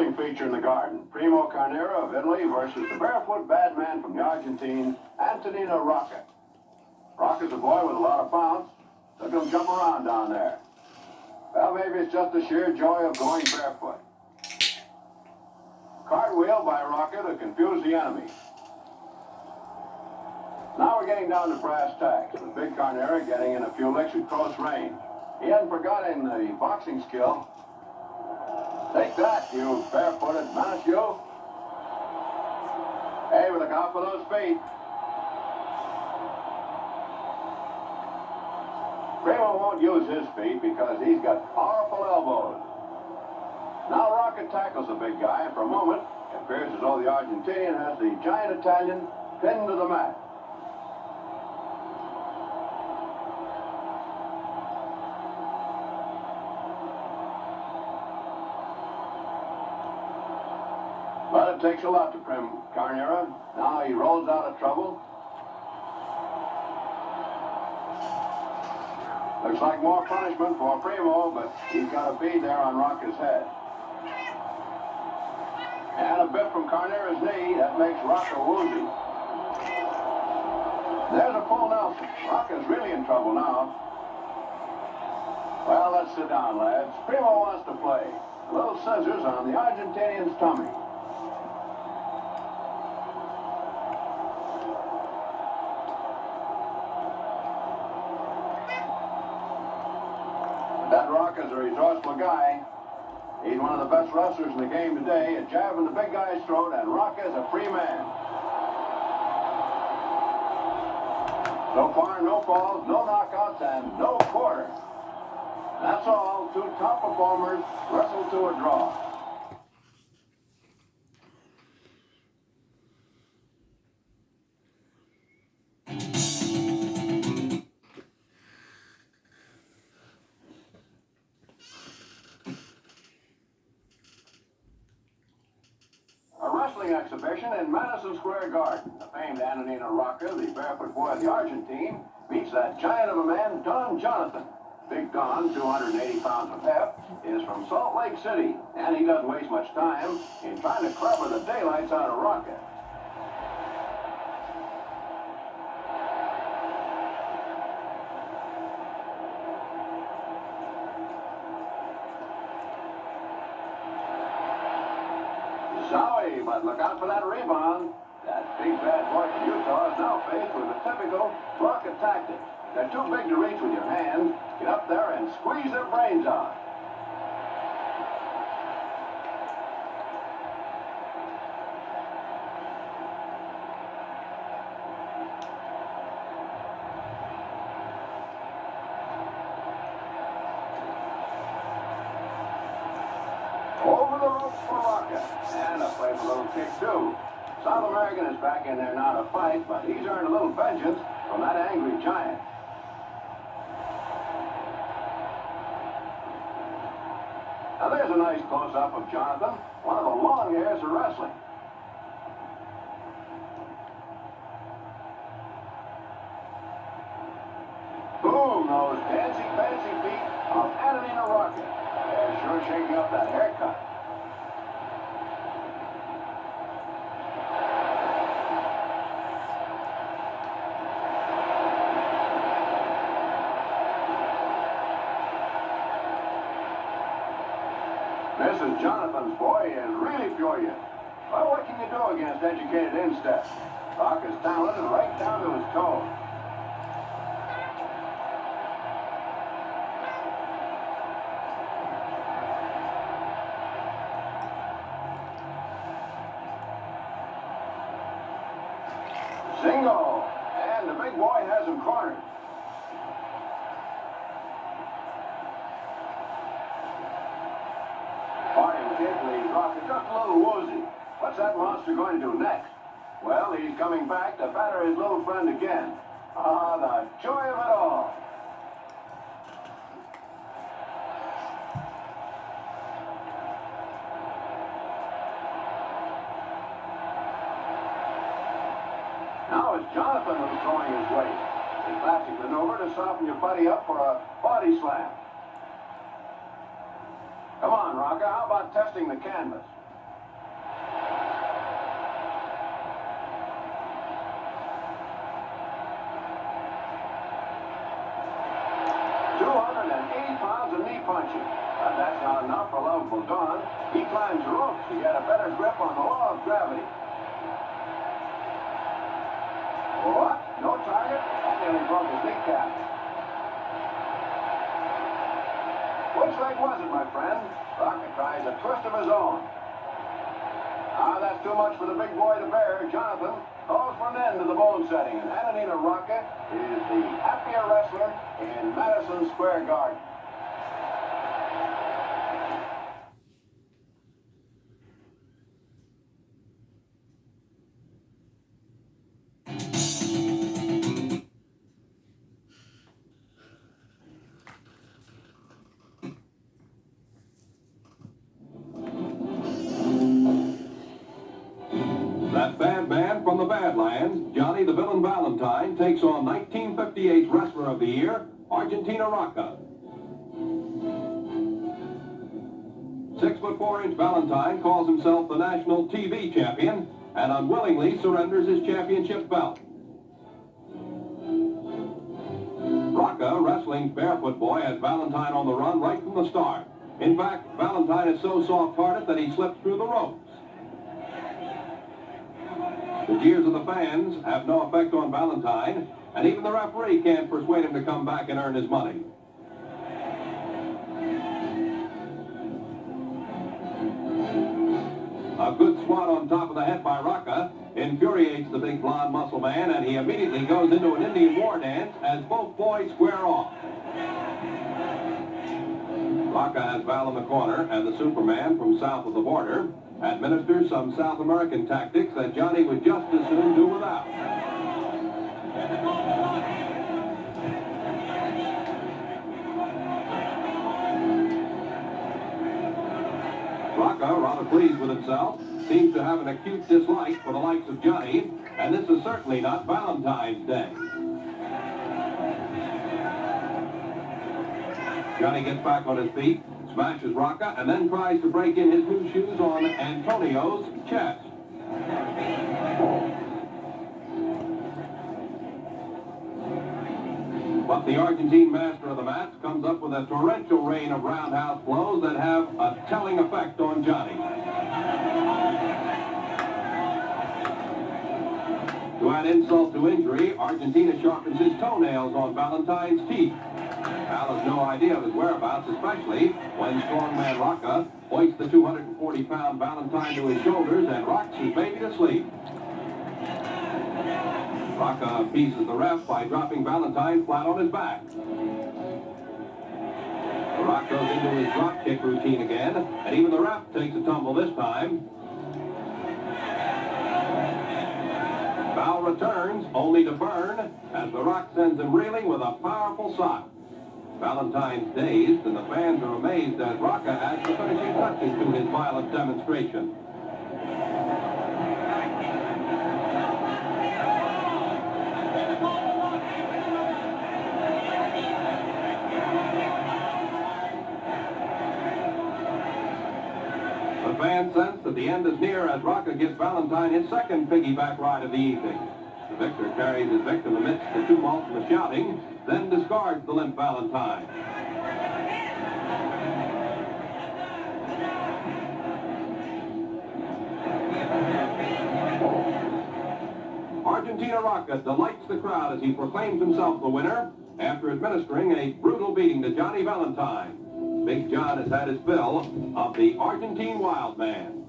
wrestling feature in the garden. Primo Carnera of Italy versus the barefoot bad man from the Argentine, Antonino Rocca. Rocca's a boy with a lot of bounce. Look at him jump around down there. Well, maybe it's just the sheer joy of going barefoot. Cartwheel by Rocca to confuse the enemy. Now we're getting down to brass tacks, with big Carnera getting in a few licks at close range. He hadn't forgotten the boxing skill. Take that, you barefooted menace, you. Hey, look out for those feet. Primo won't use his feet because he's got powerful elbows. Now Rocca tackles the big guy, and for a moment, it appears as though the Argentinian has the giant Italian pinned to the mat. But it takes a lot to Primo Carnera. Now he rolls out of trouble. Looks like more punishment for Primo, but he's got a bead there on Rocca's head. And a bit from Carnera's knee, that makes Rocca woozy. There's a full Nelson. Rocca's really in trouble now. Well, let's sit down, lads. Primo wants to play. A little scissors on the Argentinian's tummy. That Rocca's a resourceful guy. He's one of the best wrestlers in the game today. A jab in the big guy's throat, and Rocca's a free man. So far, no falls, no knockouts, and no quarter. That's all. Two top performers wrestle to a draw. Exhibition in Madison Square Garden. The famed Antonino Rocca, the barefoot boy of the Argentine, beats that giant of a man, Don Jonathan. Big Don, 280 pounds of heft, is from Salt Lake City, and he doesn't waste much time in trying to clever the daylights out of Rocca. Sorry, but look out for that rebound. That big bad boy from Utah is now faced with a typical Rocca tactic. They're too big to reach with your hands. Get up there and squeeze their brains out. Over the ropes for Rocca. And a playful little kick, too. South American is back in there now to fight, but he's earned a little vengeance from that angry giant. Now there's a nice close-up of Jonathan, one of the long hairs of wrestling. Boom, those fancy feet of Antonino Rocca. They're sure shaking up that haircut. This is Jonathan's boy is really furious. Well, what can you do against educated insteps? Rocca's talent is right down to his toes. Single, and the big boy has him cornered. Rocca just a little woozy. What's that monster going to do next? Well, he's coming back to batter his little friend again. Ah, the joy of it all. Now it's Jonathan who's throwing his weight. A classic maneuver to soften your buddy up for a body slam. Come on, Rocca, how about testing the canvas? punching. But that's not enough for lovable Don. He climbs the ropes to get a better grip on the law of gravity. What? No target? That nearly broke his kneecap. Which leg was it, my friend? Rocca tries a twist of his own. Ah, that's too much for the big boy to bear. Jonathan calls for an end to the bone setting, and Antonino Rocca is the happier wrestler in Madison Square Garden. That bad man from the Badlands, Johnny the Villain Valentine, takes on 1958's Wrestler of the Year, Antonino Rocca. 6'4" Valentine calls himself the national TV champion and unwillingly surrenders his championship belt. Rocca, wrestling's barefoot boy, has Valentine on the run right from the start. In fact, Valentine is so soft-hearted that he slips through the ropes. The jeers of the fans have no effect on Valentine, and even the referee can't persuade him to come back and earn his money. A good swat on top of the head by Rocca infuriates the big blonde muscle man, and he immediately goes into an Indian war dance as both boys square off. Rocca has Val in the corner, and the Superman from south of the border administers some South American tactics that Johnny would just as soon do without. Rocca, rather pleased with himself, seems to have an acute dislike for the likes of Johnny, and this is certainly not Valentine's Day. Johnny gets back on his feet, smashes Rocca, and then tries to break in his new shoes on Antonio's chest. But the Argentine master of the mats comes up with a torrential rain of roundhouse blows that have a telling effect on Johnny. To add insult to injury, Argentina sharpens his toenails on Valentine's teeth. Val has no idea of his whereabouts, especially when strongman Rocca hoists the 240-pound Valentine to his shoulders and rocks his baby to sleep. Rocca appeases the ref by dropping Valentine flat on his back. Rock goes into his drop kick routine again, and even the ref takes a tumble this time. Val returns, only to burn, as the Rock sends him reeling with a powerful sock. Valentine's dazed, and the fans are amazed as Rocca adds the finishing touches to his violent demonstration. The fans sense that the end is near as Rocca gives Valentine his second piggyback ride of the evening. The victor carries his victim amidst the tumult and the shouting, then discards the limp Valentine. Antonino Rocca delights the crowd as he proclaims himself the winner after administering a brutal beating to Johnny Valentine. Big John has had his fill of the Argentine Wild Man.